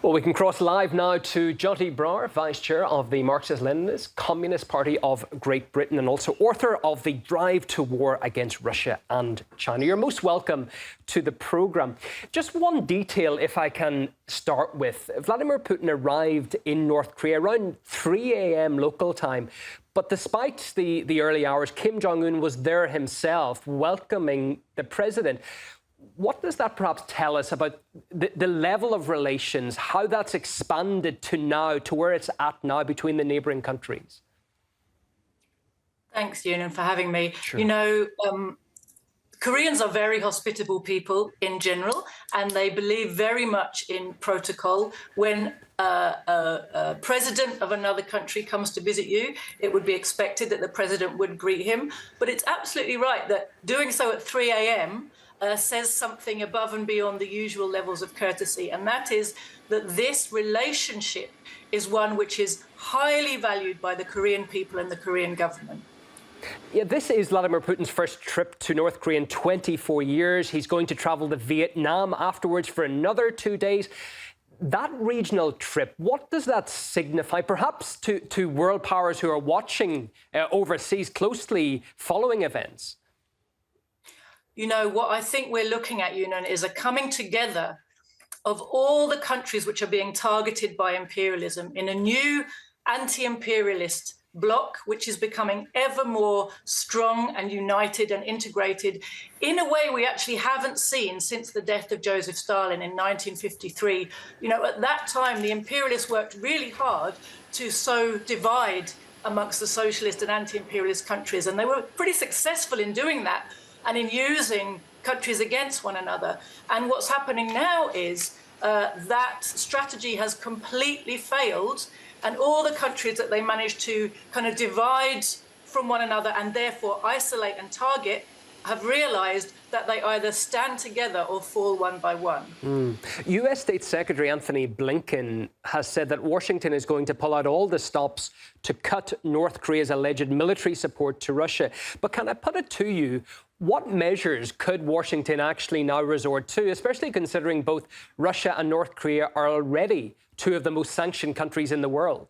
Well, we can cross live now to Joti Brar, Vice Chair of the Marxist-Leninist Communist Party of Great Britain and also author of The Drive to War Against Russia and China. You're most welcome to the programme. Just one detail, if I can start with. Vladimir Putin arrived in North Korea around 3 a.m. local time. But despite the early hours, Kim Jong-un was there himself welcoming the president. What does that perhaps tell us about the level of relations, how that's expanded to now, to where it's at now between the neighbouring countries? Thanks, Ewan, for having me. Sure. You know, Koreans are very hospitable people in general, and they believe very much in protocol. When a president of another country comes to visit you, it would be expected that the president would greet him. But it's absolutely right that doing so at 3 a.m. Says something above and beyond the usual levels of courtesy, and that is that this relationship is one which is highly valued by the Korean people and the Korean government. Yeah, this is Vladimir Putin's first trip to North Korea in 24 years. He's going to travel to Vietnam afterwards for another 2 days. That regional trip, what does that signify, perhaps to world powers who are watching overseas closely following events? You know, what I think we're looking at, Yunan, is a coming together of all the countries which are being targeted by imperialism in a new anti-imperialist bloc, which is becoming ever more strong and united and integrated in a way we actually haven't seen since the death of Joseph Stalin in 1953. You know, at that time, the imperialists worked really hard to sow divide amongst the socialist and anti-imperialist countries, and they were pretty successful in doing that and in using countries against one another. And what's happening now is that strategy has completely failed, and all the countries that they managed to kind of divide from one another and therefore isolate and target have realized that they either stand together or fall one by one. US State Secretary Antony Blinken has said that Washington is going to pull out all the stops to cut North Korea's alleged military support to Russia. But can I put it to you, what measures could Washington actually now resort to, especially considering both Russia and North Korea are already two of the most sanctioned countries in the world?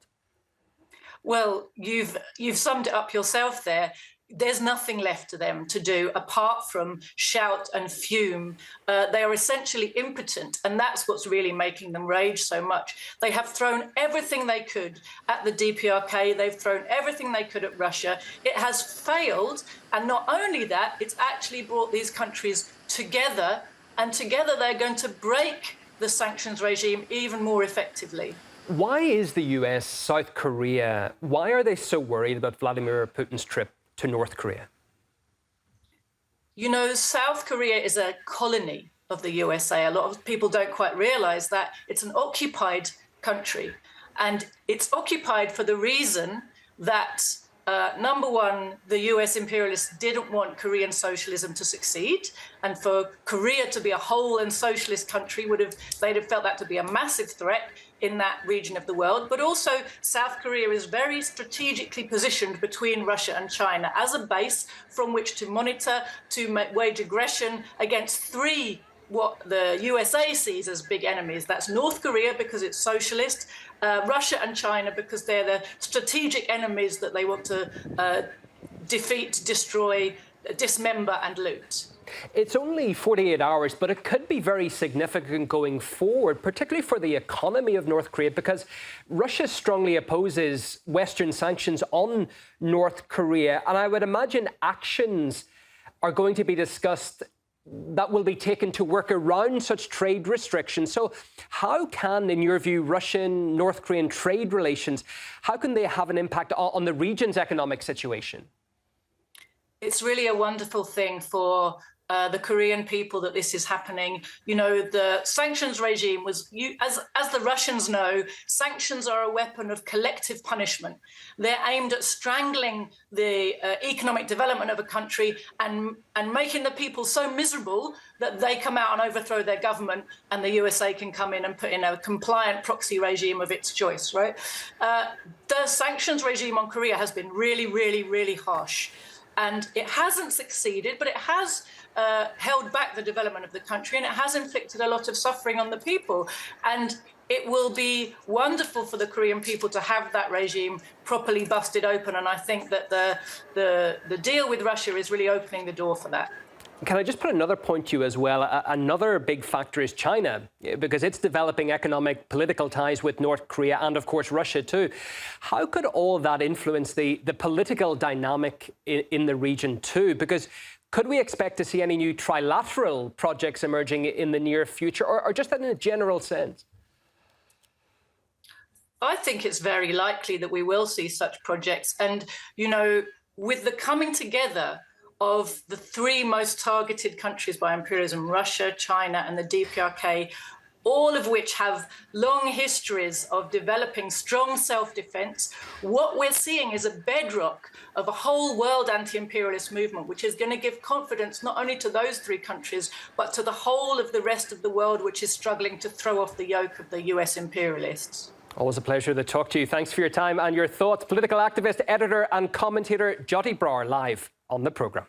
Well, you've summed it up yourself there. There's nothing left to them to do apart from shout and fume. They are essentially impotent, and that's what's really making them rage so much. They have thrown everything they could at the DPRK. They've thrown everything they could at Russia. It has failed, and not only that, it's actually brought these countries together, and together they're going to break the sanctions regime even more effectively. Why is the US, South Korea, why are they so worried about Vladimir Putin's trip to North Korea? You know, South Korea is a colony of the USA. A lot of people don't quite realize that it's an occupied country. And it's occupied for the reason that, number one, the US imperialists didn't want Korean socialism to succeed. And for Korea to be a whole and socialist country, they'd have felt that to be a massive threat in that region of the world. But also, South Korea is very strategically positioned between Russia and China as a base from which to monitor, to wage aggression against three what the USA sees as big enemies. That's North Korea because it's socialist, Russia and China because they're the strategic enemies that they want to defeat, destroy, dismember and loot. It's only 48 hours, but it could be very significant going forward, particularly for the economy of North Korea, because Russia strongly opposes Western sanctions on North Korea. And I would imagine actions are going to be discussed that will be taken to work around such trade restrictions. So how can, in your view, Russian-North Korean trade relations, how can they have an impact on the region's economic situation? It's really a wonderful thing for the Korean people that this is happening. You know, the sanctions regime was, as the Russians know, sanctions are a weapon of collective punishment. They're aimed at strangling the economic development of a country and making the people so miserable that they come out and overthrow their government, and the USA can come in and put in a compliant proxy regime of its choice, right? The sanctions regime on Korea has been really, really, really harsh. And it hasn't succeeded, but it has held back the development of the country, and it has inflicted a lot of suffering on the people. And it will be wonderful for the Korean people to have that regime properly busted open. And I think that the deal with Russia is really opening the door for that. Can I just put another point to you as well? Another big factor is China, because it's developing economic, political ties with North Korea and, of course, Russia too. How could all that influence the political dynamic in the region too? Because could we expect to see any new trilateral projects emerging in the near future, or just in a general sense? I think it's very likely that we will see such projects. And, you know, with the coming together of the three most targeted countries by imperialism, Russia, China, and the DPRK, all of which have long histories of developing strong self-defense, what we're seeing is a bedrock of a whole world anti-imperialist movement, which is going to give confidence not only to those three countries, but to the whole of the rest of the world, which is struggling to throw off the yoke of the US imperialists. Always a pleasure to talk to you. Thanks for your time and your thoughts. Political activist, editor and commentator Joti Brar, live on the programme.